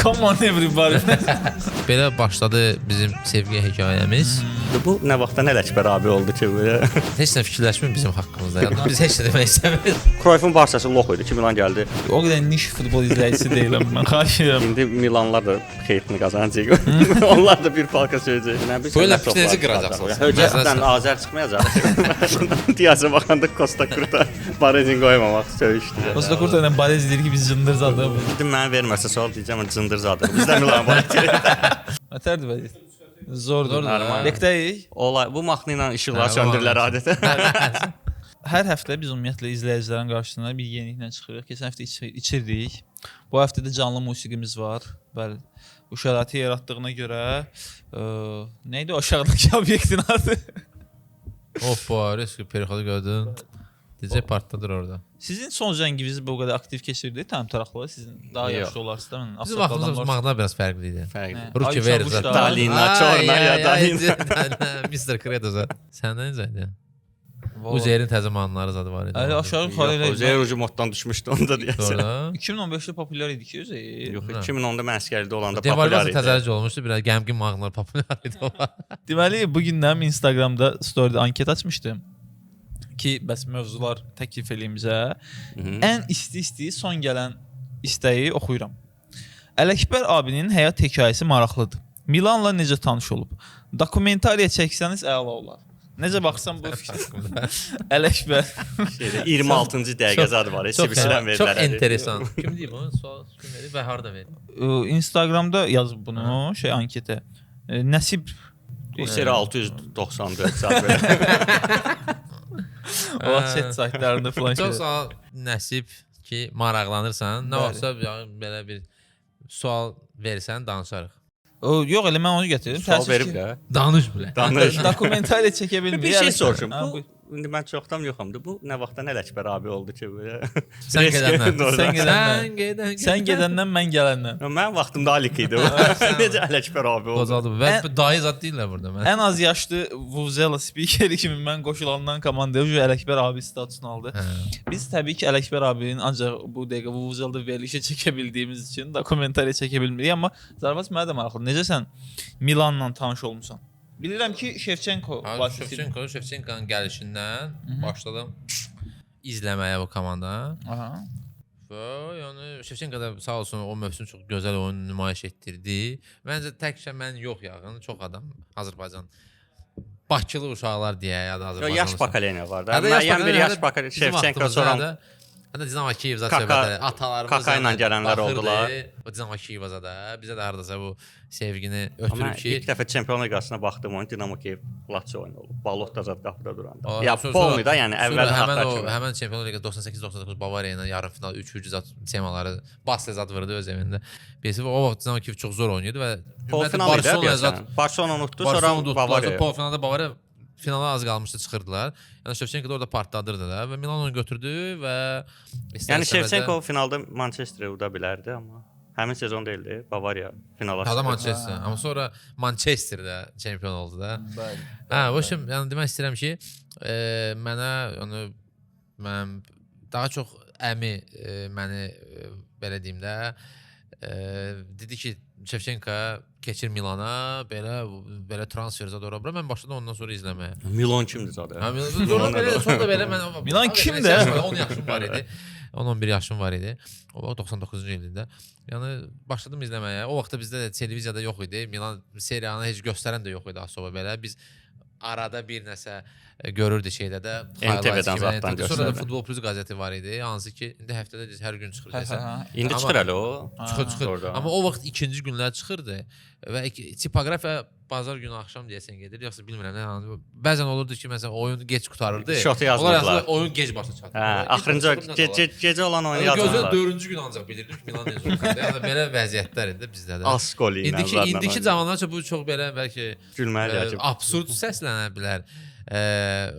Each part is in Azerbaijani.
Come on everybody. Belə başladı bizim sevgi hekayəmiz. Bu nə vaxtdan Ələkbər abi oldu ki belə? Heç nə fikirləşmir bizim haqqımızda. Yəni biz heç nə demək istəmirik. Cruyff'un Barsası lox idi ki, Milan gəldi. O qədər niş futbol izləyicisi deyiləm mən. Xahiş edirəm. İndi Milanlar da xeyrini qazanacaq. Onlar da bir palka söyləyəcək. Nə biz Böyle pitinizi qıracaqsınız. Höcətdən Azər çıxmayacaq. Diyaza baxanda Costa Curta Barezin qoymamaq söyüşdü. Costa Curta ilə Barez deyir ki, biz cındır zadı. Dedim mənə verməsə sual deyəcəm, cındır zadı. Bizdə Milan var. Ötərdi Barez. Zordur. Normal. Bekdəyik. Olay bu mahnı ilə işıqlar söndürürlər adətən. Hər həftə biz ümumiyyətlə izləyicilərin qarşısına bir yeniliklə çıxırıq. Keçən həftə içirdik. Bu həftə də canlı musiqimiz var. Bəli. Bu şəraiti yaratdığına görə nə idi o aşağıdakı obyektin adı? Hoppa, riski perixodu gördün. DJ partdadır orada. Sizin son zənginiz bu qədər aktiv keçirdi, tam tarafları sizin daha yaşlı olarsınız da mən. Bizim vaxtımız mağda biraz fərqli idi. Fərqli. Ruki verir zaten. Dalina, Çorna ya Dalina. Mr. Kredoza. Səndən necə idi? Uzeyrin təzə mahnıları zadı var idi. Əli aşağı yuxarı elə. Uzeyr ucu moddan düşmüşdü onda deyəsən. 2015-də populyar idi ki, Uzeyr. Yox, 2010-da mən əsgərlikdə olanda populyar Devalvasiya idi. təzərrüc olmuşdu, biraz qəmgin mahnılar populyar idi. Deməli, bu gündən Instagramda storydə anket açmışdım ki, bəs mövzular təklif eləyim bizə. Ən isti son gələn istəyi oxuyuram. Ələkbər abinin həyat hekayəsi maraqlıdır. Milanla necə tanış olub? Dokumentariya çəksəniz əla olar. Necə baxsam bu Ələkbər 26-cı dəqiqə zad var. Sibisirən verirlər. Çox enteresan. Kim deyib onu? Sual kim verir və harda verir? Instagramda yazıb bunu anketə. Nəsib Bu seri 694 saat belə. o chat saytlarında falan. Çox sağ ol Nəsib ki, maraqlanırsan. Nə vaxtsa belə bir sual versən danışarıq. Yox, elə mən onu gətirdim. Sual verib də. Danış bilə. Danış. Dokumentariya çəkə bilmir. Bir şey soruşum. İndi mən çoxdan yoxamdır. Bu nə vaxtdan Ələkbər abi oldu ki belə? Sən gedəndən. Sən gedəndən mən gələndən. Mən vaxtımda Alik idi. Necə Ələkbər abi oldu? Qozaldı. Və dayı zad deyirlər burada mən. Ən az yaşlı Vuvuzela spikeri kimi mən qoşulandan komandaya Ələkbər abi statusunu aldı. Biz təbii ki Ələkbər abinin ancaq bu dəqiqə Vuvuzelada verilişə çəkə bildiyimiz üçün dokumentariya çəkə bilmirik, amma Zarvas mənə də maraqlıdır. Necə sən Milanla tanış olmusan? Bilirəm ki Şevçenko vasitəsilə. Şevçenkonun gəlişindən başladım izləməyə bu komanda. Aha. Və yəni Şevçenko da sağ olsun o mövsüm çox gözəl oyun nümayiş etdirdi. Məncə təkcə mən yox yağın, çox adam Azərbaycan Bakılı uşaqlar deyə ya da Azərbaycan. Yaş bakaleniya var da. Müəyyən bir yaş bakaleniya Şevçenko sonra Hətta Dinamo Kiyev zət söhbətləri, atalarımız Kaka ilə gələnlər oldular. O Dinamo Kiyevə də bizə də hardasa bu sevgini ötürüb ki, ilk dəfə Çempionlar Liqasına baxdım, oyun Dinamo Kiyev Lazio oyunu olub. Balot da zət qapıda duranda. Ya polni da, yəni əvvəldən həmən o həmən Çempionlar Liqası 98-99 Bavariya ilə yarım final 3-cü zət temaları Basel zət vurdu öz evində. Birisi o vaxt Dinamo Kiyev çox zor oynayırdı və polfinal idi. Barcelona unutdu, sonra Bavariya. Polfinalda Bavariya finala az qalmışdı, çıxırdılar. Yəni Şevçenko da orada partladırdı da və Milan onu götürdü və yəni Şevçenko finalda Manchesterə uda bilərdi, amma həmin sezon deyildi. Bavariya finala çıxdı. Manchester, amma sonra Manchesterdə çempion oldu da. Hə, o üçün yəni demək istəyirəm ki, mənə yəni mən daha çox əmi məni belə deyim də dedi ki, Şevçenko keçir Milana, belə transfer zad ora bura. Mən başladım ondan sonra izləməyə. Milan kimdir zadə? Hə, sonra belə mən Milan kimdir? 10 yaşım var idi. 10-11 yaşım var idi. O vaxt 99-cu ilində. Yəni başladım izləməyə. O vaxtda bizdə də televiziyada yox idi. Milan seriyanı heç göstərən də yox idi asova belə. Biz arada bir nəsə görürdük şeydə də. NTV-dən zaten göstərdi. Sonra da Futbol Plus qəzeti var idi. Hansı ki, indi həftədə hər gün çıxır desən. İndi çıxır hələ o. Çıxır. Amma o vaxt ikinci günlər çıxırdı və tipografiya bazar günü axşam deyəsən gedir. Yoxsa bilmirəm nə. Bəzən olurdu ki, məsələn oyun gec qurtarırdı. Şotu yazmırdılar. Oyun gec başa çatdı. Hə, axırıncı gecə olan oyunu yazmırdılar. Gözəl 4-cü gün ancaq bilirdim ki, Milan necə olacaq. Yəni belə vəziyyətlər idi bizdə də. Az gol ilə. İndiki zamanlarca bu çox belə bəlkə gülməli, absurd səslənə bilər.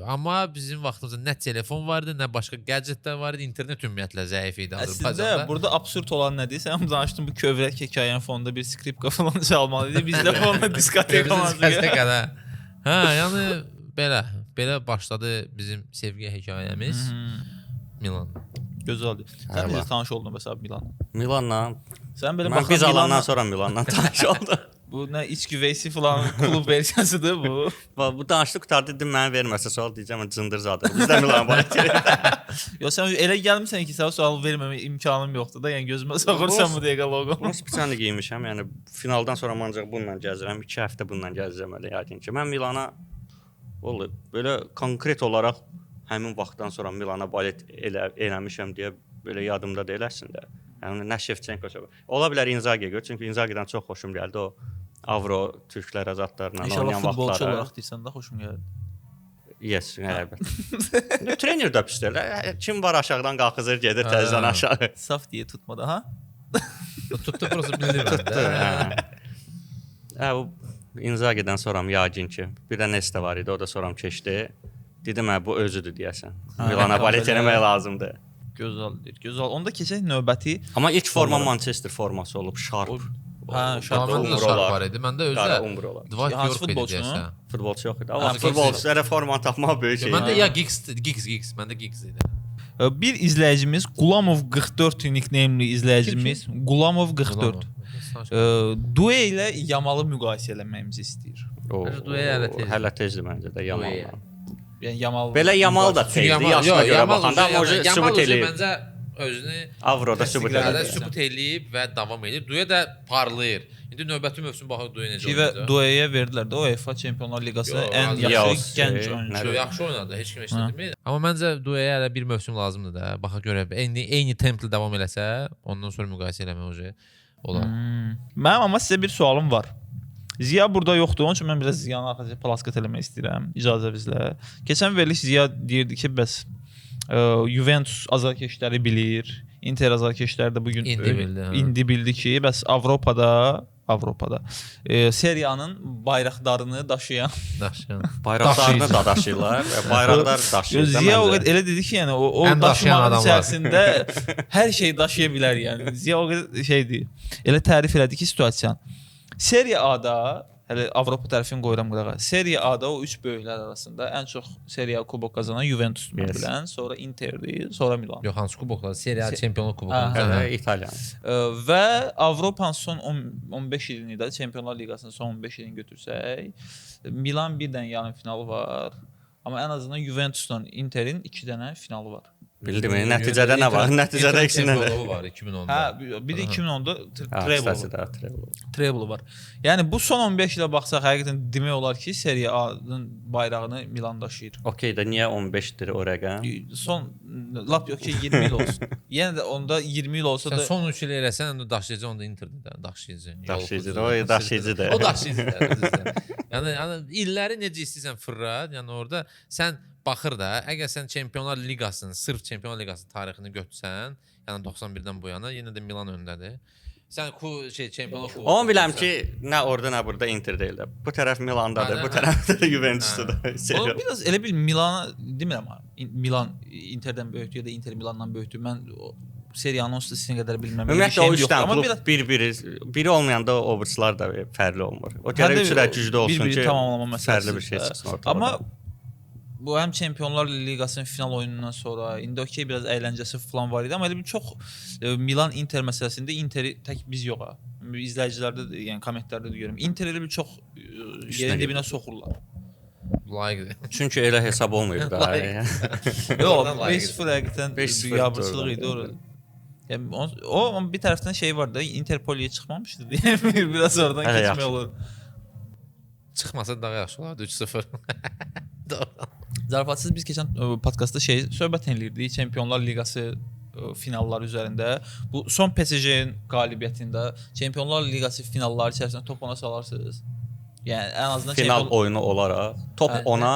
Amma bizim vaxtımızda nə telefon vardı, nə başqa gadgetlər var idi, internet ümumiyyətlə zəif idi Azərbaycanda. Əslində burada absurd olan nədir? Sən danışdın bu kövrək hekayənin fonunda bir skripka falan çalmalı idi. Bizdə fonda diskotek olmalı. Hə, yəni belə başladı bizim sevgi hekayəmiz Milan. Gözəldir. Sən necə tanış oldun məsələn Milanla? Milanla Sən belə Mən baxan biz alandan Milanla sonra Milandan tanış oldum. bu nə iç güveysi falan klub versiyasıdır bu. Bu danışdı qutardı dedim mənə verməsə sual deyəcəm cındır zadı. Bizdə Milan var. Yox sən elə gəlmisən ki, sənə sual verməmə imkanım yoxdur da. Yəni gözümə soxursan bu dəqiqə loqo. Mən spesialni geyinmişəm. Yəni finaldan sonra ancaq bununla gəzirəm. 2 həftə bununla gəzəcəm elə yəqin ki. Mən Milana vallahi belə konkret olaraq həmin vaxtdan sonra Milana balet eləmişəm deyə belə yadımda deyil əslində. Yəni nə Şevçenko çox. Ola bilər Inzaghi gör, çünki Inzaghi'dən çox xoşum gəldi o Avro türklər azadlarla oynayan İnşallah futbolçu vaxtları. olaraq deyirsən də xoşum gəldi. Yes, əlbəttə. Trener də pis deyil. Kim var aşağıdan qalxır gedir təzədən aşağı. Saf deyə tutmadı ha. Tutdu prosta bildirmədi də. Bu Inzaghi'dən soram yəqin ki. Bir də Nesta var idi, o da soram keçdi. Dedim bu özüdür deyəsən. Milana balet eləmək lazımdır. Gözəldir. Gözəl. Onda keçək növbəti. Amma ilk forma Manchester forması olub, Sharp. Hə, Şarpın da şarp var idi. Məndə Qara özü umbrella. Dwight Hansı York idi futbolçu? deyəsən. Futbolçu yox idi. Amma futbolçulara forma tapmaq böyük şey. Məndə ya Giggs, məndə Giggs idi. Bir izləyicimiz Gulamov 44 nickname'li izləyicimiz Gulamov 44 Due ilə Yamalı müqayisə eləməyimizi istəyir. Hələ tezdir məncə də Yamal. Yəni Yamal Belə Yamal da tezdir, yaşına görə baxanda amma o sübut eləyib. Məncə özünü Avroda sübut eləyib. sübut eləyib və davam edir. Due də parlayır. İndi növbəti mövsüm baxaq Due necə ki və oynayacaq. Due'yə verdilər də o UEFA Çempionlar Liqasının Yox, ən yox, yaxşı gənc oyunçusu. Yaxşı oynadı, heç kim eşitmir. Amma məncə Due-yə hələ bir mövsüm lazımdır da. Baxaq görək. Eyni templə davam eləsə, ondan sonra müqayisə eləmək olar. Mənim amma sizə bir sualım var. Ziya burada yoxdur. Onun üçün mən biraz Ziyanı arxasıca plaskat eləmək istəyirəm icazənizlə. Keçən veriliş Ziya deyirdi ki, bəs Juventus azarkeşləri bilir. Inter azarkeşləri də bu gün indi bildi ki, bəs Avropada seriyanın bayraqdarını daşıyan bayraqdarını da daşıyırlar və bayraqlar daşıyır. Ziya o qədər elə dedi ki, yəni o daşımağın içərisində hər şey daşıya bilər yəni. Ziya o qədər şeydir. Elə tərif elədi ki, situasiyanı. Serie A-da hələ Avropa tərəfini qoyuram qırağa. Serie A-da o 3 böyüklər arasında ən çox Serie A kubok qazanan Juventus bilən, sonra Interdir, sonra Milan. Yox, hansı kuboklar? Serie A Çempionlar Kuboku. İtalyan. Və Avropanın son 15 ilini də Çempionlar Liqasının son 15 ilini götürsək, Milan bir dənə yarım finalı var. Amma ən azından Juventusla Interin 2 dənə finalı var. Bildim, nəticədə nə var? Nəticədə ikisində var 2010-da. Hə, bir də 2010-da treble var. Yəni bu son 15 ilə baxsaq həqiqətən demək olar ki, Serie A-nın bayrağını Milan daşıyır. Okay da niyə 15-dir o rəqəm? Son lap yox ki 20 il olsun. Yenə də onda 20 il olsa da son 3 il eləsən onda daşıyıcı onda Interdə də daşıyıcı. O daşıyıcıdır. O daşıyıcıdır. Yəni illəri necə istəyirsən fırra, yəni orada sən baxır da, əgər sən Çempionlar Liqasının, sırf Çempionlar Liqasının tarixini götürsən, yəni 91-dən bu yana yenə də Milan öndədir. Sən Çempionlar Kuboku. Onu biləm ki, nə orada nə burada Inter deyil də. Bu tərəf Milandadır, bu tərəf də Juventusdur. O biraz elə bil Milana demirəm ha. Milan Interdən böyükdür ya da Inter Milandan böyükdür. Mən seriyanın statistikasına qədər bilməm. Ümumiyyətlə o 3 dənə biri olmayanda o obruslar da fərqli olmur. O gərək üçlər güclü olsun ki, fərqli bir şey çıxsın ortada. Amma bu həm Çempionlar Liqasının final oyunundan sonra indi okey biraz əyləncəsi falan var idi, amma elə bir çox Milan Inter məsələsində Interi tək biz yox ha. İzləyicilərdə də, yəni kommentlərdə də görürəm. Inter elə bir çox yerin dibinə soxurlar. Layiqdir. Çünki elə hesab olmayıb da. Yox, 5-0 həqiqətən biabırçılıq idi orada. Yəni o bir tərəfdən şey var da, Interpoliyə çıxmamışdı deyə biraz oradan keçmək olur. Çıxmasa daha yaxşı olardı 3-0. Zarafatsız biz keçən podkastda söhbət edirdik Çempionlar Liqası finalları üzərində. Bu son PSG-nin qalibiyyətində Çempionlar Liqası finalları içərisində top 10-a salarsınız. Yəni ən azından final oyunu olaraq top 10-a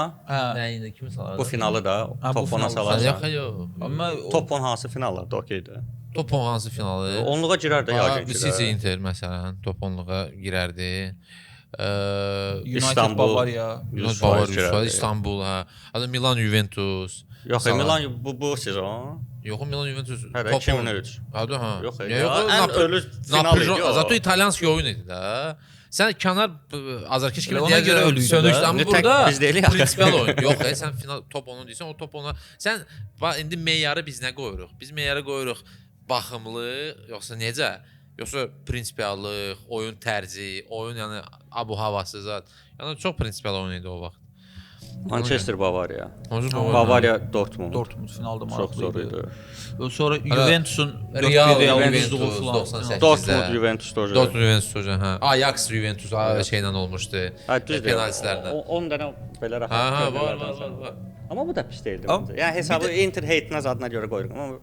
nəyində kimi salardı? Bu finalı da top 10-a salarsınız. Yox. Amma top 10 hansı finallarda okeydir? Top 10 hansı finalı? 10-luğa girər də yəqin ki. City Inter məsələn top 10-luğa girərdi. United Bavariya, İstanbul, hə. Adı Milan Juventus. Yox, Milan bu sezon. Yox, Milan Juventus. Hə, 2003. Adı ha. Yox, ən ölü final idi. Zato İtalyanski oyun idi də. Sən kənar azarkeş kimi deyə görə sönüksən amma burada biz deyilik prinsipial oyun. Yox, sən final top 10-u deyirsən, o top 10-a. Sən indi meyarı biz nə qoyuruq? Biz meyarı qoyuruq baxımlı, yoxsa necə? yoxsa prinsipiallıq, oyun tərzi, oyun yəni abu-havası zat. Yəni çox prinsipial oyun idi o vaxt. Manchester Bavariya. Bavariya. Bavariya Dortmund. Dortmund finalda Çox zor maraqlı idi. idi. Sonra Juventus'un Real, Real Juventus, Juventus falan. 98. Dortmund Juventus da. Dortmund Juventus hocam, hə. Ajax Juventus şeylə olmuşdu. Hə, düzdür. Penaltilərlə. 10 dənə belə Hə, rahat. var. Amma bu da pis deyildi Amma məncə. Yəni hesabı Inter heytinə adına görə qoyuruq. Amma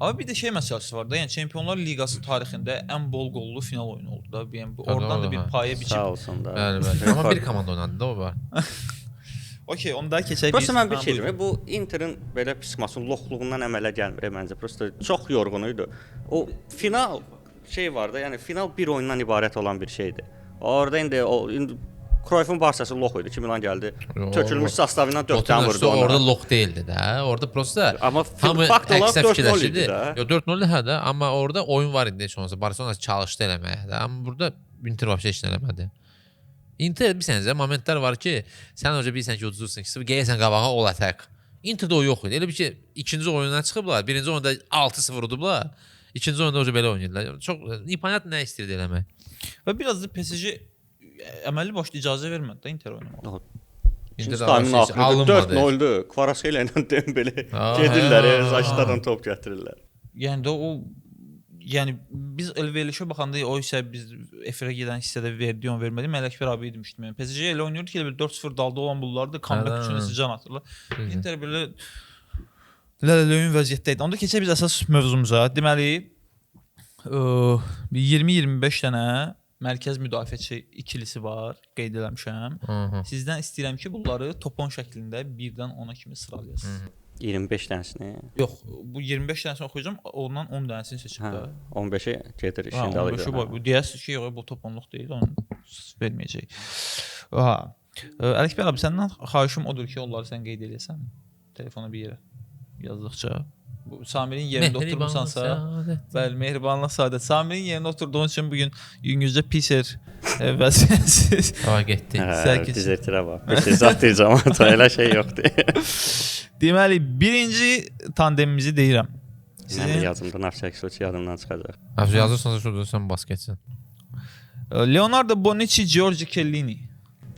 Amma bir də şey məsələsi var da, yəni Çempionlar Liqası tarixində ən bol qollu final oyunu oldu da. Yəni oradan da bir payə sağ biçib. olsun da. Bəli. Amma bir komanda oynadı da o var. Okey, onu da keçək. Prosta mən bir şey deyim, bu Interin belə psixmasının loxluğundan əmələ gəlmir məncə. Prosta çox yorğun idi. O final şey var da, yəni final bir oyundan ibarət olan bir şeydir. Orada indi Cruyff'un Barsası lox idi. Ki Milan gəldi. Tökülmüş sastavından 4 dənə vurdu ona. Orada lox deyildi də. Orada prosta amma fakt olaraq 4-0 idi də. Yo 4-0 hə də, amma orada oyun var idi heç olmasa. Barselona çalışdı eləməyə də. Amma burada Inter vəbsə heç nə eləmədi. Inter bilsənizə momentlər var ki, sən önce bilirsən ki, uduzursun ki, gəlirsən qabağa all attack. Interdə o yox idi. Elə bir ki, ikinci oyundan çıxıblar, birinci oyunda 6-0 udublar. İkinci oyunda o belə oynayırlar. Çox imkaniyat nə istəyirdi eləmək. Və biraz da PSG əməlli başlı icazə vermədi də Inter oynamağa. İkinci tayımın axırında 4-0-dur. Kvaratskhelia ilə Dembele gedirlər, saçlardan top gətirirlər. Yəni də o yəni biz verilişə baxanda o isə biz efirə gedən hissədə verdi, on vermədi. Mələkbər abi demişdim. Yəni PSG elə oynayırdı ki, 4-0 dalda olan bunlardı. Comeback üçün isə can atırlar. Inter belə lələlöyün vəziyyətdə idi. Onda keçək biz əsas mövzumuza. Deməli 20-25 dənə mərkəz müdafiəçi ikilisi var, qeyd eləmişəm. Sizdən istəyirəm ki, bunları top 10 şəklində 1-dən 10-a kimi sıralayasınız. 25 dənəsini? Yox, bu 25 dənəsini oxuyacağam, ondan 10 dənəsini seçib də. 15-ə gedir işin dalı görə. Bu deyəsiz ki, yox, bu top 10-luq deyil, onu verməyəcək. Ələkbər abi, səndən xahişim odur ki, onları sən qeyd edəsən telefona bir yerə yazdıqca. Bu Samir'in yerində oturmuşsansa, bəli, mehribanlıq saadət. Samir'in yerində oturduğun üçün bugün yüngülcə piser vəziyyətsiz. Hava getdi. Dizertirə bax. Bir şey zat deyəcəm, elə şey yoxdur. Deməli, birinci tandemimizi deyirəm. Mən də yazımda Navşəksoç yadımdan çıxacaq. Yazırsansa şurada sən bas keçsin. Leonardo Bonucci, Giorgio Chiellini.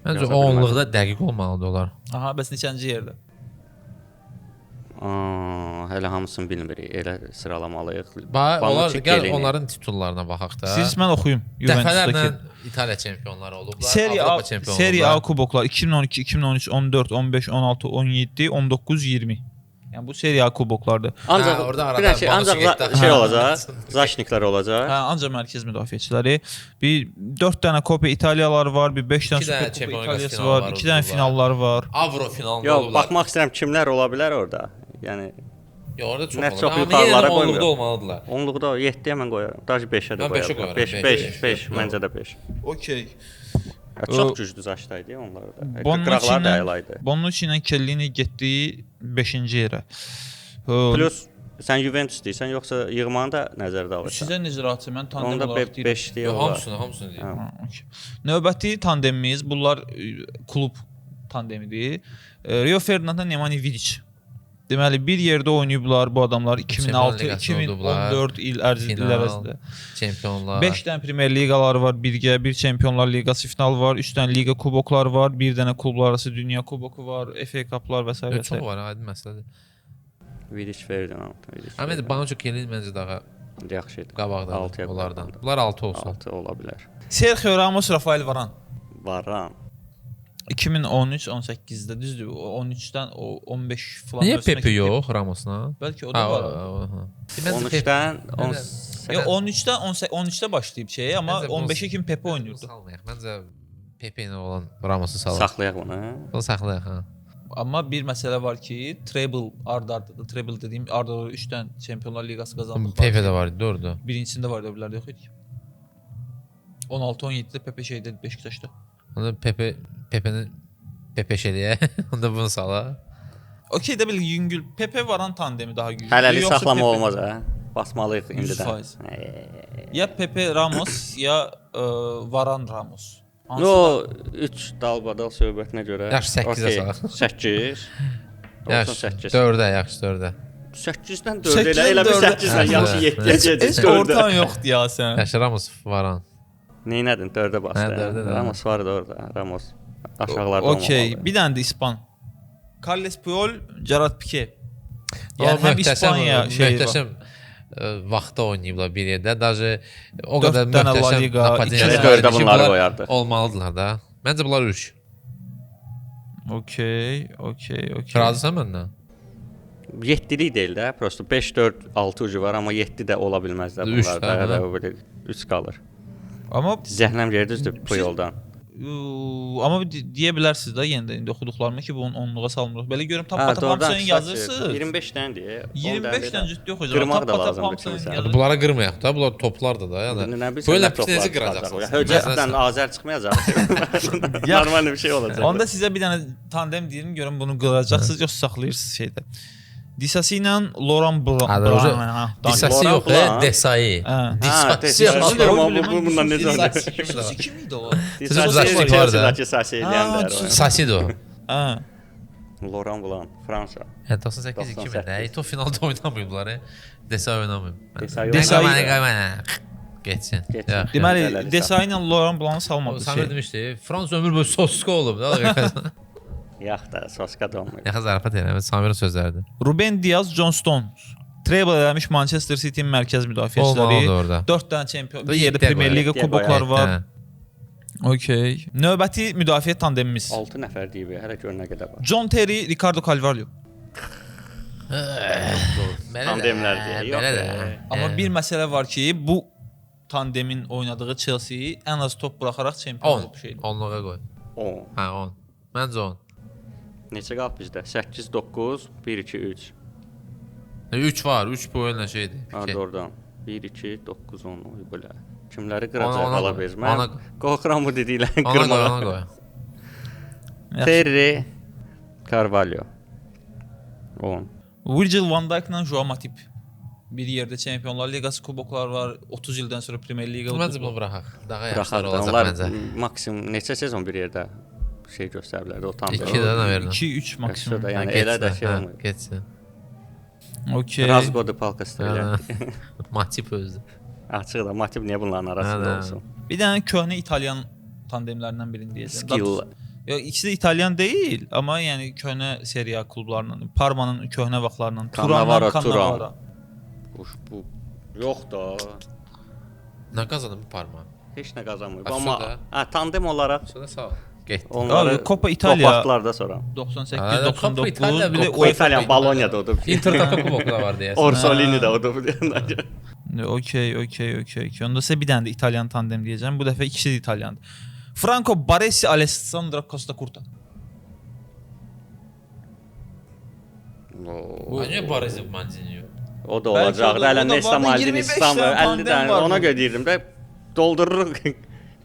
Məncə o onluqda dəqiq olmalıdır onlar. Aha, bəs neçənci yerdə? Hələ hamısını bilmirik. Elə sıralamalıyıq. Onlar gəl onların titullarına baxaq da. Siz mən oxuyum. Dəfələrlə İtaliya çempionları olublar. Avropa çempionları. Serie A kuboklar 2012, 2013, 14, 15, 16, 17, 19, 20. Yəni bu Serie A kuboklardır. Ancaq orada arada şey olacaq, Zaşniklər olacaq. Hə, ancaq mərkəz müdafiəçiləri. Bir 4 dənə Copa İtaliyalar var, bir 5 dənə Super Kupa İtaliyası var, 2 dənə finallar var. Avro finalında olublar. Yox, baxmaq istəyirəm kimlər ola bilər orada. Yəni orada çox olur. Çox yuxarılara qoymuyor. Onluqda olmalıdırlar. Onluqda 7-yə mən qoyaram. Daha 5-ə də qoyaram. 5, məncə də 5. Okey. Çox güclü Zaşdaydı onlarda. Qıraqlar da əlaydı. Bonucci ilə Chiellini getdi 5-ci yerə. Plus sən Juventus deyirsən, yoxsa yığmanı da nəzərdə alırsan? Sizə necə mən tandem olaraq deyirəm. 5 deyə olar. Hamısını deyirəm. Növbəti tandemimiz, bunlar klub tandemidir. Rio Ferdinand Nemanja Vidic. Deməli, bir yerdə oynayıblar bu adamlar 2006-2014 il ərzində. Çempionlar. 5 dənə Premier Liqaları var birgə, bir Çempionlar Liqası final var, 3 dənə Liqa kuboklar var, bir dənə klublar arası Dünya kuboku var, FA Cuplar və s. Çox var, aydın məsələdir. Vidic Ferdinand. Məncə Bonucci Chiellini məncə daha yaxşıdır. Qabaqda onlardan. Bunlar 6 olsun. 6 ola bilər. Sergio Ramos, Rafael Varane. Varane. 2013-18-də düzdür. 13-dən o 15 falan. Niyə Pepe yox Ramosla? Bəlkə o da var. 13-dən 13-də başlayıb şey, amma 15-ə kimi Pepe oynayırdı. Məncə Pepe ilə olan Ramosu salaq. Saxlayaq bunu. Onu saxlayaq, hə. Amma bir məsələ var ki, treble ardarda, treble dediyim ardarda 3 dənə Çempionlar Liqası qazanmaq. Pepe də var idi, doğrudur. Birincisində var idi, öbürlərdə yox idi. 16-17-də Pepe şeydə Beşiktaşda. Onda Pepe şeyliyə, onda bunu sala. Okey də belə yüngül. Pepe Varane tandemi daha yüngül. Hələlik saxlama olmaz hə. Basmalıyıq indidən. Ya Pepe Ramos ya Varane Ramos. No 3 dalbadal söhbətinə görə. Yaxşı 8-ə salaq. 8. Yaxşı 4-ə, yaxşı 4-ə. 8-dən 4 elə bir 8-dən yaxşı 7-yə Heç gedəcək. ortan yoxdur ya sən. Yaşı Ramos Varan. Neynədin? 4-ə Hə, bastı. dördə də. Ramos var da orada. Ramos aşağılarda olmalı. Okey. Bir dənə də İspan. Carles Puyol, Gerard Piqué. Yəni Yəni həm İspaniya şeyi var. möhtəşəm vaxtda oynayıblar bir yerdə. Даже o Dörd qədər dənə La möhtəşəm Liga, napadiya iki dənə dördə bunları qoyardı. Olmalıdılar da. Məncə bunlar 3. Okey. Razısan məndən? 7-lik deyil də. Prosta 5-4-6 ucu var, amma 7 də ola bilməzlər Üç bunlar. də, Daha da hə? belə 3 qalır. Amma Zəhləm yerdir bu yoldan. amma deyə bilərsiniz də yenə də indi oxuduqlarımı ki, bunu 10-luğa salmırıq. Belə görüm Hə, tap doğrudan hamısını yazırsınız. 25-dən deyə. 25-dən ciddi oxuyacaq. Qırmaq da lazımdır hamısını kimisə. yazırsınız. Bunlara qırmayaq da. Bunlar toplar da da. Yəni Nə bilirsən, böyle nə toplar pitinizi çıxacaq. qıracaqsınız. Höcətdən Azər çıxmayacaq. Normal bir şey olacaq. Onda sizə bir dənə tandem deyim, görüm bunu qıracaqsınız yoxsa saxlayırsınız şeydə. Disasi ilə Laurent Blanc. Disasi yox, Desai. Disasi. Bundan necə oldu? Disasi kim idi o? Disasi var da. Disasi eləyənlər. Sasido. Hə. Laurent Blanc, Fransa. 98-2000-də. To finalda oynamayıblar. Desai oynamayıb. Desai- Geçsin. Deməli, Desai ilə Laurent Blanc salmadı Samir şey. demişdi, Fransa ömür boyu soska olub da. Yax da, soska da olmayıb. Yaxa zarafat eləmə, Samirin sözləridir. Ruben Diaz, John Stones. Treble eləmiş Manchester City-nin mərkəz Olmalıdır müdafiəçiləri. orada. 4 dənə çempion, bir Yeddiyə yerdə Premier qoyaq, Liqa yeddiyə kuboklar qoyaq. var. Okey. Növbəti müdafiə tandemimiz. 6 nəfər deyib, hələ gör nə qədər var. John Terry, Ricardo Carvalho. Tandemlər deyə. Yox. Belə də. Amma bir məsələ var ki, bu tandemin oynadığı Chelsea ən az top buraxaraq çempion 10. olub şeydir. 10-luğa qoy. 10. Hə, 10. Məncə 10. Neçə qalıb bizdə? 8, 9, 1, 2, 3. 3 var, 3 bu oyunla şeydir. Ha, İki. doğrudan. 1, 2, 9, 10. Oy belə. Kimləri Ona qıracaq ala qoy, biz? ona Mən qoy. qorxuram bu dediklərini Ona qoy, qırmağa. ona qoy. Yaxşı. Terry, Carvalho. 10. Virgil van Dijk ilə Joao Matip. Bir yerdə Çempionlar Liqası kuboklar var. 30 ildən sonra Premier Liqa. Məncə bunu buraxaq. Daha yaxşılar Buraxaq da. olacaq Onlar məncə. maksimum neçə sezon bir yerdə şey göstəriblər. O tam 2 də nə verin? 2-3 maksimum. da yəni elə də şey olmuyor. Getsin. Okey. Razgodu palkası elə. Matip özdür. Açıq da Matip niyə bunların arasında Hə, hə. olsun? Bir dənə köhnə İtalyan tandemlərindən birini deyəcəm. Skill. Yox, ikisi də İtalyan deyil, amma yəni köhnə seriya klublarından, Parmanın köhnə vaxtlarından, Cannavaro, Cannavaro. Bu yox da. Nə qazandı bu parma? Heç nə qazanmır. Bax, Amma şurada. tandem olaraq Sonra sağ ol. Getdi. onları Abi, Copa Italia. Kopartdılar da sonra. 98, Hə, 99, Copa Italia, bir də Copa O İtalyan Bolonya'da odur. Intertoto kuboku da var deyəsən. Orsolini də odur. Okey. Onda sizə bir dənə də İtalyan tandem deyəcəm. Bu dəfə ikisi də İtalyandır. Franco Baresi, Alessandro Costa Curta. Niyə Baresi Mancini? O da Bəlkə olacaq. o da- Hələ o da Nesta var da Maldini 25 İstanbul dənə 50 tandem dənə var ona bu. görə deyirdim də doldururuq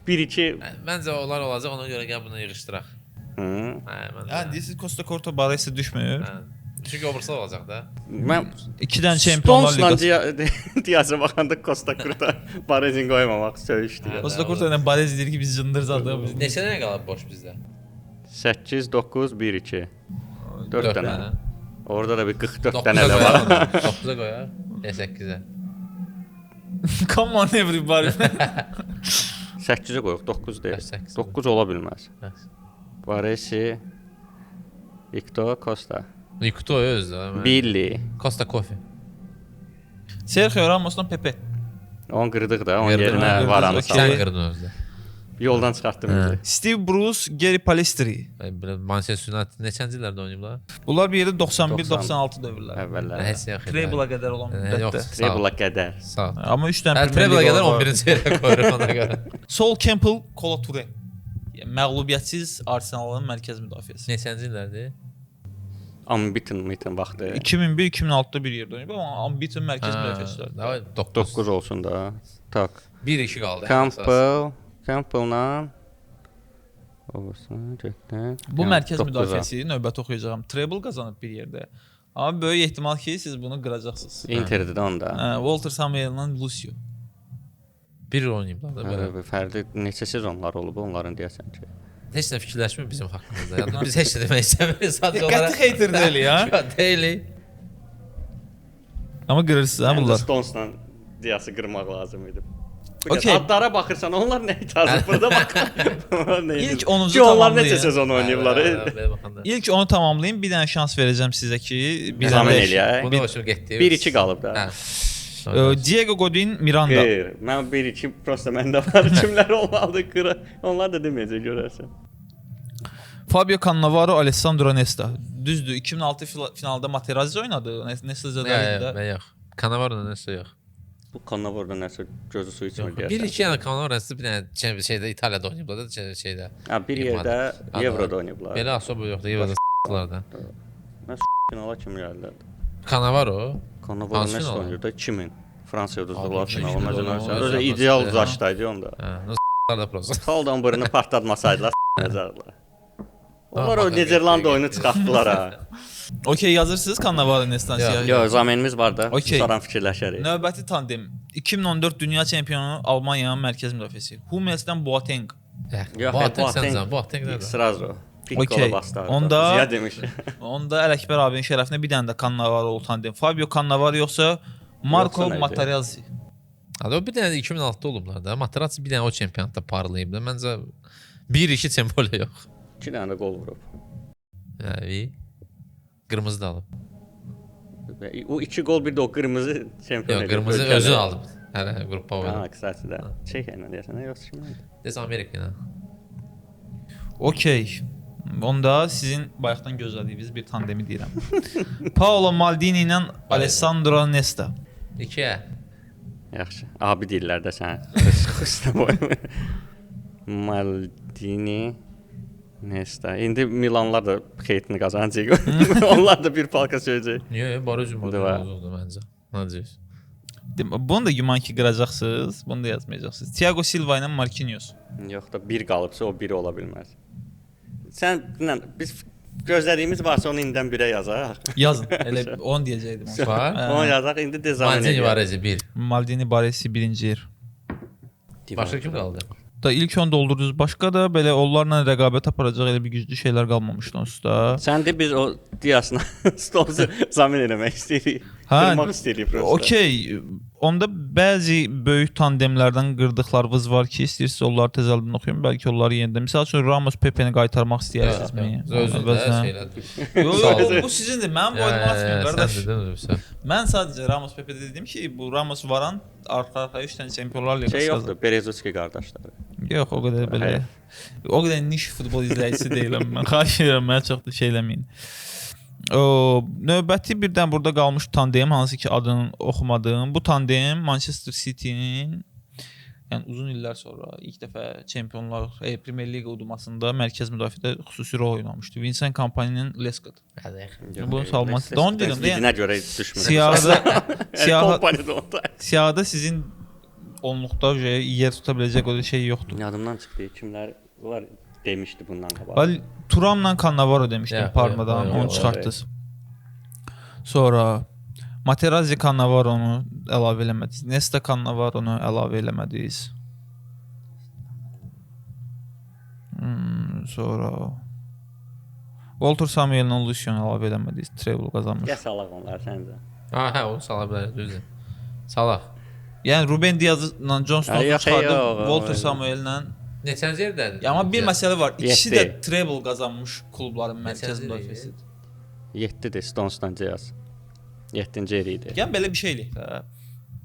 1-2. Məncə onlar olacaq, ona görə gəl bunu yığışdıraq. Hı. Hə, məncə. Yəni deyirsiz Costa Curta Baresi düşmür. Hə. Çünki obrisi olacaq da. Mən 2 dənə Çempionlar Stones'la Liqası. Diaz'a baxanda Costa Curta Barezin qoymamaq söyüşdü. Costa Curta ilə Baresi deyir ki, biz cındır zadıq. Neçə dənə qalıb boş bizdə? 8, 9, 1, 2. 4 dənə. Orada da bir 44 9-a dənə də var. qoyar. 9-a qoyar. 8-ə. Come on everybody. 8-ə qoyuq, 9 deyil. 8. 9 ola bilməz. Baresi, Victor Costa, Nikuto özü. Billy. Costa Coffee. Sergio Ramos'la Pepe. Onu qırdıq da, onun Qırdıq, yerinə qırdıq, varanı okey. Sən saldı. qırdın özü. Yoldan çıxartdım bizi. Steve Bruce, Gary Palistri. Manchester United neçənci illərdə oynayıblar? Bunlar bir yerdə 91-96 dövrlər. Əvvəllər. Heç yaxşı. Treble-a qədər olan Yox, müddətdə. sağ ol. Treble-a qədər. Sağ ol. Amma 3 dənə Hə, Premier Treble-a Liga qədər var. 11-ci yerə qoyuruq ona görə. Sol Campbell, Kola Toure. Yəni məğlubiyyətsiz Arsenalın mərkəz müdafiəsi. Neçənci illərdir? Unbeaten vaxtı. 2001-2006-da bir yerdə oynayıb, amma unbeaten mərkəz müdafiəçiləri. Davay 9 olsun da. Tak. 1-2 qaldı. Campbell-la olsun, getdi. Bu mərkəz 9-a. müdafiəsi növbəti oxuyacağam. Treble qazanıb bir yerdə. Amma böyük ehtimal ki, siz bunu qıracaqsınız. Inter'də də onda. Walter Samuel'la Lucio. Bir oynayıblar da belə. Fərqli neçə sezonlar olub onların deyəsən ki. Heç nə fikirləşmir bizim haqqımızda. Yəni biz heç nə demək istəmirik. Sadəcə Qəti hater deyil ya. Deyil. Amma qırırsınız ha Həm də bunlar. Stones'la Diaz'ı qırmaq lazım idi. Okey. Adlara baxırsan onlar nə itarzı burada bax. İlk 10-cu Ki onlar tamamlayın. neçə sezon oynayıblar. İlk onu tamamlayın. Bir dənə şans verəcəm sizə ki, bir Zaman dənə eləyək. Bunda hoşum getdi. 1-2 qalıb da. Diego Godin, Miranda. Xeyr, mən 1-2 prosta məndə var. Kimlər olmalıdır qıra. Onlar da deməyəcək görərsən. Fabio Cannavaro, Alessandro Nesta. Düzdür, 2006 finalda Materazzi oynadı. Nesta zədəlində. Yox. Cannavaro nəsə yox. Bu Cannavaro nəsə gözü su içmir deyəsən. 1-2 yəni Cannavaro nəsə bir dənə şeydə İtaliyada oynayıblar da şeydə. Ha, bir yerdə Evroda oynayıblar. Belə asobu yoxdur, Evroda s**lar da. Mən finala kim gəldi? Cannavaro Cannavaro Hansı nəsə final? oynayırdı? 2000 Fransa uduzdular Abi, finalı. final Məsələn, olmalı. özü ideal uzaşdaydı onda. hə, s**lar da prosta. Xaldan birini partlatmasaydılar s**acaqlar. Onlar o Niderland oyunu çıxartdılar ha. Okey, yazırsınız Cannavaro, Nesta. Yox, zamanımız var da. Okey. Sonra fikirləşərik. Növbəti tandem 2014 dünya çempionu Almaniyanın mərkəz müdafiəsi Hummelsdən Boateng. Yox, Boateng nədir? Sразу. Okey, Pikola bastı. onda- Ziya demiş. Onda Ələkbər abinin şərəfinə bir dənə də Cannavaro tandem. Fabio Cannavaro yoxsa Marco Yoxsa nə idi? Materazzi. Hadi o bir dənə də 2006-da olublar da. Materazzi bir dənə o çempionatda parlayıb da. Məncə 1-2 çempionla yox. 2 dənə də qol vurub. Yəni qırmızı da alıb. O 2 qol bir də o qırmızı çempion. Yox, qırmızı özü alıb. Hələ qruppa Ha, oynadı. qısası da. Çekiyə ilə deyəsən, yoxsa kimlə? Des Amerika ilə. Okey. Onda sizin bayaqdan gözlədiyiniz bir tandemi deyirəm. Paolo Maldini ilə Alessandro Nesta. 2-yə. Yaxşı. Abi deyirlər də sən. Xüsusən Maldini Nesta. İndi Milanlar da xeytini qazanacaq. Onlar da bir palka söyləyəcək. Niyə? Barıcı Bu da var. oldu məncə. Nə deyirsən? Bunu da güman ki qıracaqsınız. Bunu da yazmayacaqsınız. Thiago Silva ilə Marquinhos. Yox da bir qalıbsa o biri ola bilməz. Sən biz gözlədiyimiz varsa onu indidən birə yazaq. Yazın. Elə onu deyəcəkdim. Var. Onu yazaq indi de zaman Maldini var edək. əcə 1. Maldini Baresi birinci yer. Başqa kim qaldı? Da ilk 10 doldurdunuz. Başqa da belə onlarla rəqabət aparacaq elə bir güclü şeylər qalmamışdı onsuz da. Sən de biz o Dias'la Stones'u zamin eləmək istəyirik. Qırmaq istəyirik prosta. Okey. Onda bəzi böyük tandemlərdən qırdıqlarınız var ki, istəyirsiniz onları təzədən oxuyun. Bəlkə onları yenidən. Məsəl üçün Ramos Pepe-ni qaytarmaq istəyirsinizmi? Özü də şeylər. Yox, bu sizindir. Mənim boynuma atmayın qardaş. Sən dedin özü. Mən sadəcə Ramos Pepe dedim ki, bu Ramos Varan arxa-arxaya 3 dənə Çempionlar Liqası Şey qazandı. yoxdur, Berezovski qardaşları. Yox, o qədər belə. O qədər niş futbol izləyicisi deyiləm mən. Xahiş edirəm, mənə çox da şey eləməyin. Növbəti birdən burada qalmış tandem, hansı ki adını oxumadığım. Bu tandem Manchester City-nin yəni uzun illər sonra ilk dəfə Çempionlar Premier Liqa udmasında mərkəz müdafiədə xüsusi rol oynamışdı. Vincent Kompany'nin Lescott. Bunu salmaq. Onu dedim də. Dinə görə düşmür. Siyahıda sizin onluqda yer tuta biləcək o şey yoxdur. Yadımdan çıxdı. Kimlər var demişdi bundan qabaq. Turamla Cannavaro demişdim Parma'dan, onu çıxartdınız. Sonra Materazzi Cannavaro'nu əlavə eləmədiniz. Nesta Cannavaro'nu əlavə eləmədiniz. Sonra Walter Samuel'lə Luciano əlavə eləmədiniz. Treble qazanmış. Ya salaq onlar səncə? Hə, onu sala bilərik, düzdür. Salaq. Yəni Ruben Diaz'la John Stones'u çıxardıb Walter Samuel'lə. Neçənci yerdədir? Amma bir məsələ var. İkisi də Yeddi. treble qazanmış klubların mərkəz müdafiəsidir. 7-dir Stones'dan Diaz. 7-ci yeri idi. Yəni belə bir şey eləyək də.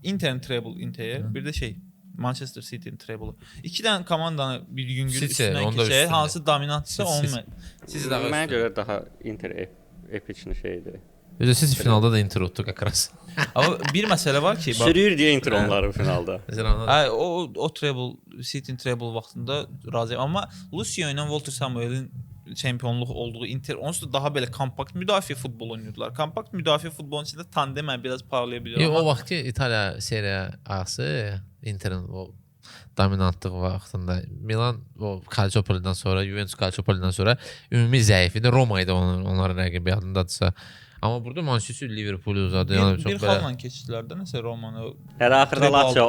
Inter'in treble Inter, bir də şey Manchester City'nin treble'ı. İki dənə komandanı bir yüngül üstündən keçir. Hansı dominantsa onun. Siz Mənə görə daha Inter epiçni şeydir. Özü siz finalda da Inter utdu qaqras. Amma bir məsələ var ki, bax. Sürür deyə Inter onları finalda. Hə, o treble City'nin treble vaxtında razıyam. Amma Lucio ilə Walter Samuel'in çempionluq olduğu Inter onsuz da daha belə kompakt müdafiə futbol oynuyordular. Kompakt müdafiə futbolun içində tandemən biraz parlaya bilir. O vaxt ki İtaliya Serie A-sı Inter'in o dominantlıq vaxtında Milan o Calciopoli'dən sonra, Juventus Calciopoli'dən sonra ümumi zəif idi. Roma idi onların rəqibi yadındadırsa. Amma burada Manchester Liverpool uzadı. Yəni bir xalla keçdilər də nəsə Romanı. Hələ axırda Lazio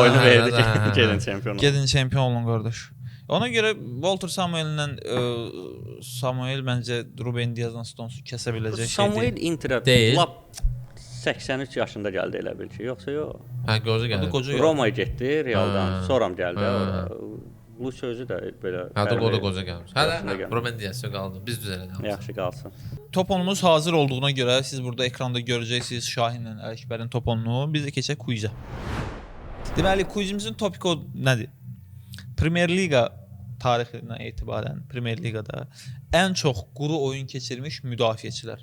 oyunu verdi ki, gedin çempion. Gedin çempion olun qardaş. Ona görə Walter Samuel'lə Samuel məncə Ruben Diaz'dan Stones'u kəsə biləcək şeydir. Samuel Inter'ə deyil. lap 83 yaşında gəldi elə bil ki, yoxsa yox. Hə, qoca gəldi. Qoca gəldi. Romaya getdi Realdan, Ha. sonra gəldi. Ha. Bu sözü də belə. Hə, Bəli, o da qoca gəlmiş. Hə, yaşında gəlmiş. bura mən deyəsə qaldı. Biz düzəldik. Yaxşı qalsın. Toponumuz hazır olduğuna görə siz burada ekranda görəcəksiniz Şahinlə Ələkbərin toponunu. Biz də keçək quizə. Deməli, quizimizin topiki o nədir? Premier Liqa tarixindən etibarən Premier Liqada ən çox quru oyun keçirmiş müdafiəçilər.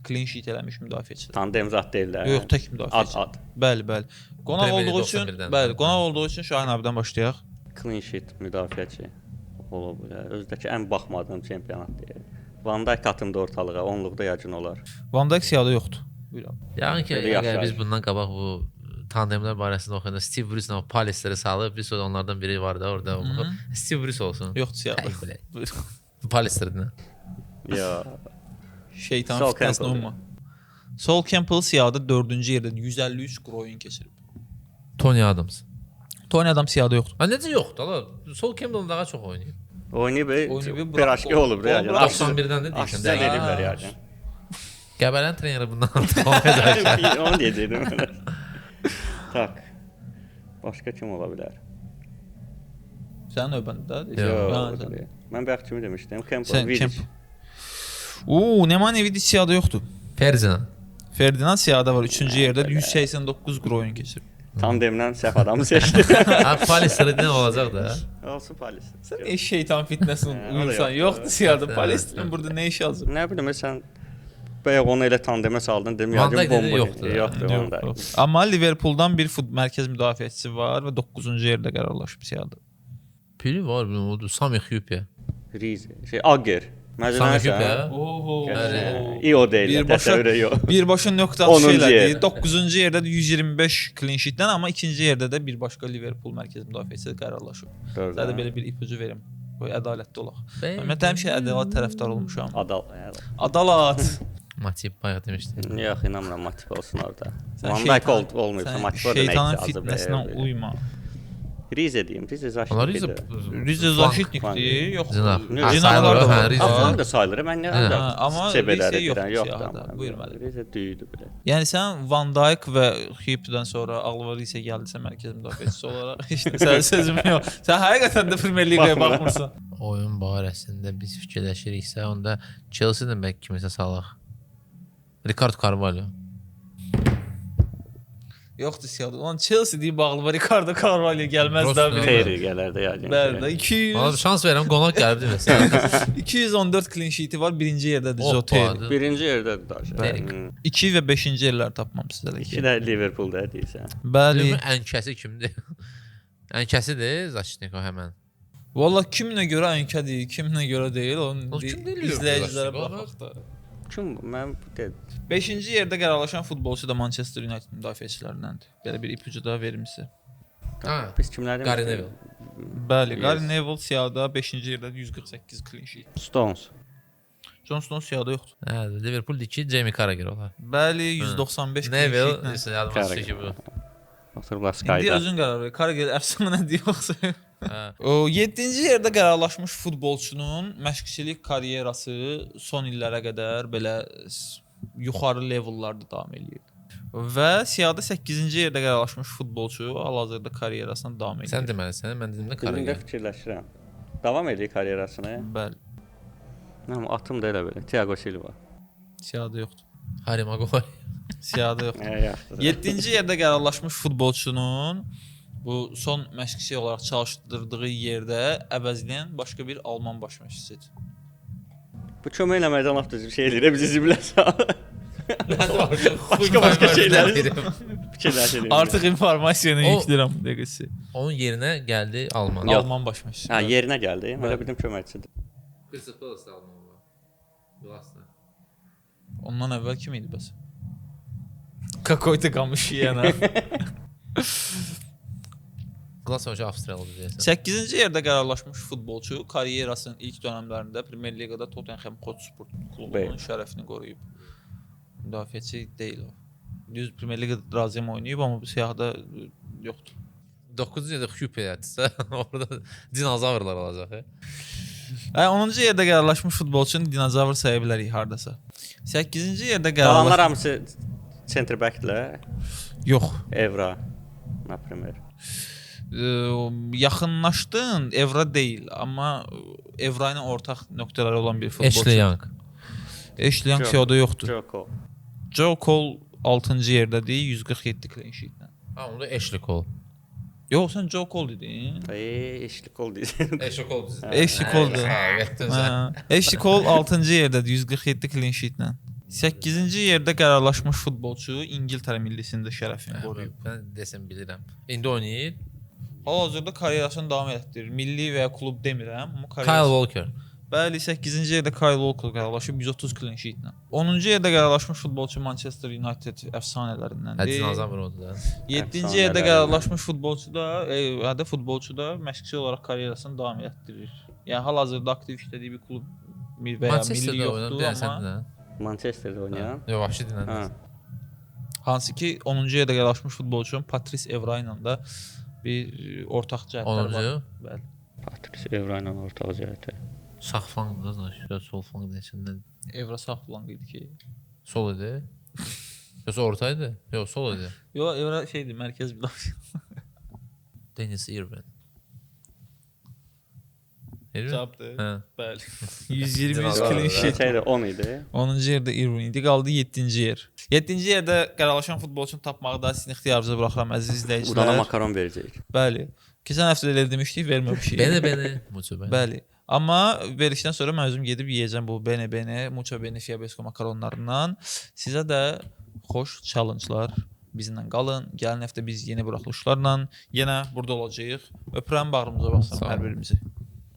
Clean sheet eləmiş müdafiəçilər. Tandem zat deyirlər. Yox, tək müdafiəçi. Ad. Bəli, bəli. Qonaq Premier olduğu üçün, 91-dən. bəli, qonaq olduğu üçün Şahin abidən başlayaq. Clean sheet müdafiəçi olub belə. Özdəki ən baxmadığım çempionat deyir. Van Dijk atımda ortalığa, onluqda yacın olar. Van Dijk siyahıda yoxdur. Buyur abi. Yəni ki, Belə əgər yaşayır. biz bundan qabaq bu tandemlər barəsində oxuyanda Steve Bruce-la Palace-ləri salıb, bir sonra onlardan biri var da orada. Steve Bruce olsun. Yoxdur siyahıda. Tək belə. Buyur. Palace-lərdən. Ya. Şeytan Sol fitnəsinə Campbell. olma. Sol Campbell siyahıda 4-cü yerdə 153 quru oyun keçirib. Tony Adams. Tony Adams siyahıda yoxdur. Ha necə yoxdur ala? Sol Campbell daha çox oynayır. Oynayıb, Oynayıb, bir aşkı olub da yəni. 91-dən də deyirsən. Aşkıza veriblər yəni. Qəbələn treneri bundan artıq olmayacaq. Onu deyirdim. Tak. Başqa kim ola bilər? Sənin növbəndə də. Yox. Mən bayaq kimi demişdim? Campbell, Sən Vidic. Campbell. Nemanja Vidic siyahıda yoxdur. Ferdinand. Ferdinand siyahıda var 3-cü yerdə 189 quru oyun keçirib. Tandemdən səhv adamı seçdi. Ha Palace-lərdən olacaq da. Olsun Palis. Sən nə şeytan fitnəsinə o da uyursan? yoxdur. Yoxdur siyahıda. Palestinin burada nə iş yazıb? Nə bilim sən bayaq onu elə tandemə saldın dedim Van Dijk yəqin dedi, bomba. yoxdur. Yoxdur Van Dijk. Amma Liverpooldan bir mərkəz müdafiəçisi var və 9-cu yerdə qərarlaşıb siyahıda. Biri var bunun, odur. Sami Xyupe. Rize. Agger. Sami Məcnun Xyupe. Oho. İyi o deyil. Birbaşa Təsəvvürə yox. birbaşa nöqtə 10-cu atışı elədi. yer. 9-cu yerdə də 125 clean sheet-dən, amma ikinci yerdə də bir başqa Liverpool mərkəz müdafiəçisi qərarlaşıb. Sizə də belə bir ipucu verim. Qoy ədalətli olaq. Mən həmişə ədalət tərəfdar olmuşam. Adalat. Matip bayaq demişdi. Yox, inanmıram Matip olsun orada. Sən Van Dijk olmayıbsa Matip orada nə şeytanın yazıb? fitnəsinə uyma. Rize deyim. Rize Onlar Zaşnikdir. Rize Zaşitnikdir, yox. Zinaq. Ha, Cinalar da var. Rize. Afan da sayılır. Mən nə Hə, amma CB-ləri Rize yoxdur deyirəm. Yoxdur siyahıda. amma. Buyur müəllim. Rize düydü belə. Yəni sən Van Dijk və Xyupe'dən sonra Alvarez'e gəldisə mərkəz müdafiəçisi olaraq heç nə sənin sözüm yox. Sən həqiqətən də Premier Liqaya baxmırsan. Oyun barəsində biz fikirləşiriksə, onda Chelsea-dən bəlkə kimisə salaq. Ricardo Carvalho. Yoxdur siyahıda. Ulan Chelsea deyib bağlı var. Ricardo Carvalho gəlməz də. Prost Xeyri gələr də yəqin. Bəli, Bana 200 şans verirəm, qonaq gəlib deməsə. 214 clean sheet'i var. Birinci yerdədir Hoppa. Jota. Birinci yerdədir daşı. Dəqiq. 2 və 5-ci yerlər tapmam sizə də. İki də Liverpoolda deyirsən. Bəli. Ən kəsi kimdir? Ən kəsidir Zaşnikov həmən. Valla kiminə görə ənkədir, kiminə görə deyil. Onu O kim deyil? izləyicilərə Zaşnikov? baxaq da. Kim mən dedim. 5-ci yerdə qərarlaşan futbolçu da Manchester United müdafiəçilərindəndir. Belə bir ipucu da verim sizə. Ha. Biz kimlərdən? Gary Neville. Bəli, Yes. Gary Neville siyahıda 5-ci yerdə 148 clean sheet. Stones. John Stones siyahıda yoxdur. Hə, Liverpool 2, Jamie Carragher olar. Bəli, 195 clean Neville, sheetlə. isə yadıma düşdü ki bu. Oturublar İndi Skyda. özün qərar ver. Carragher əfsanə yoxsa. Hə. O 7-ci yerdə qərarlaşmış futbolçunun məşqçilik karyerası son illərə qədər belə yuxarı levellarda davam eləyir. Və siyahıda 8-ci yerdə qərarlaşmış futbolçu hal-hazırda karyerasına davam edir. Sən deməlisən, mən dedim də Dilində Carragher. fikirləşirəm. Davam edir karyerasını. Bəli, Mənim atım da elə belə. Thiago Silva. siyahıda yoxdur. Harry Maguire. Siyahıda yoxdur. Yaxşı. 7-ci yerdə qərarlaşmış futbolçunun bu son məşqçi olaraq çalışdırdığı yerdə əvəzləyən başqa bir Alman baş məşqçisidir. Bu kömək eləməkdən lap düzgün şey eləyir. Bizi zibilə sal. Başqa şeylər. şeylər. Artıq informasiyanı O- yükləyirəm bu dəqiqəsi. Onun yerinə gəldi Alman. Yox. Alman baş məşqçisi. Hə, yerinə gəldi. Mən elə bildim köməkçidir. Crystal Palace Alman var. Glasner. Ondan əvvəl kim idi bəs? Какой-то Qamışiyana. Glasner Avstriyalı deyəsən. 8-ci yerdə qərarlaşmış futbolçu karyerasının ilk dövrlərində Premier Liqada Tottenham Hotspur klubunun şərəfini qoruyub. Müdafiəçi deyil o. Düz Premier Liqada razıyam oynayıb, amma bu siyahıda yoxdur. 9-cu yerdə Xyupe yatsa, orada dinozavrlar olacaq. Hə, 10-cu yerdə qərarlaşmış futbolçunu dinozavr saya bilərik hardasa. 8-ci yerdə Qalanlar qərarlaşmış hamısı center back-lə Yox. Evra, например. Yaxınlaşdın, Evra deyil, amma Evra ilə ortaq nöqtələri olan bir futbolçu. Ashley Young. Ashley Young Fioda yoxdur. Joko. Joe Cole 6-cı yerdədir, 147 clean sheet-lə. Ha, onda Ashley Cole. Yox, sən Joe Cole dedin. Eşlik oldu deyirsən. Ashley Cole. Ashley Cole'dur. Ha, Ashley Cole 6-cı yerdədir, 147 clean sheet-lə. 8-ci yerdə qərarlaşmış futbolçu İngiltərə millisində şərəfini qoruyub. mən desəm bilirəm. İndi oynayır. Hal-hazırda karyerasını davam etdirir. Milli və ya klub demirəm, amma Kyle karyerası. Walker. Bəli, 8-ci yerdə Kyle Walker qərarlaşıb 130 clean sheet-lə. 10-cu yerdə qərarlaşmış futbolçu Manchester United əfsanələrindəndir. Hədsin Azam vurdu da. 7-ci yerdə qərarlaşmış futbolçu da, futbolçu da məşqçi olaraq karyerasını davam etdirir. Yəni hal-hazırda aktiv işlədiyi bir klub və ya milli Manchesterdə oynadı yoxdur, deyəsən amma də. Manchesterdə oynayan. Yox, vəhşi dinlədim. Ha. hansı ki 10-cu yerdə qərarlaşmış futbolçu Patrice Evra ilə də bir ortaq cəhətlər var. 10-cu? Bəli. Patrice Evra ilə ortaq cəhəti. Sağ flanq da daşıyor, sol flanq da içində. Evra sağ flanq idi ki. Sol idi. Yoxsa ortaydı? Yox, sol idi. Yox, Evra şeydir, mərkəz müdafiə. Dennis Irwin. Irwin? Cavabdır. Hə. Bəli. 120 Cavab clean var. sheet. Şeydə 10 idi. 10-cu yerdə Irwin idi, qaldı 7-ci yer. 7-ci yerdə qərarlaşan futbolçunu tapmağı da sizin ixtiyarınıza buraxıram əziz izləyicilər. Udana makaron verəcəyik. Bəli. Keçən həftə də elə demişdik, verməmişik. Beni, mucho beni. Bəli. Amma verişdən sonra mən özüm gedib yeyəcəm bu bene, mucho bene fiabesco makaronlarından. Sizə də xoş challenge-lar. Bizimlə qalın. Gələn həftə biz yeni buraxılışlarla yenə burada olacağıq. Öpürəm, bağrımıza basın hər birimizi.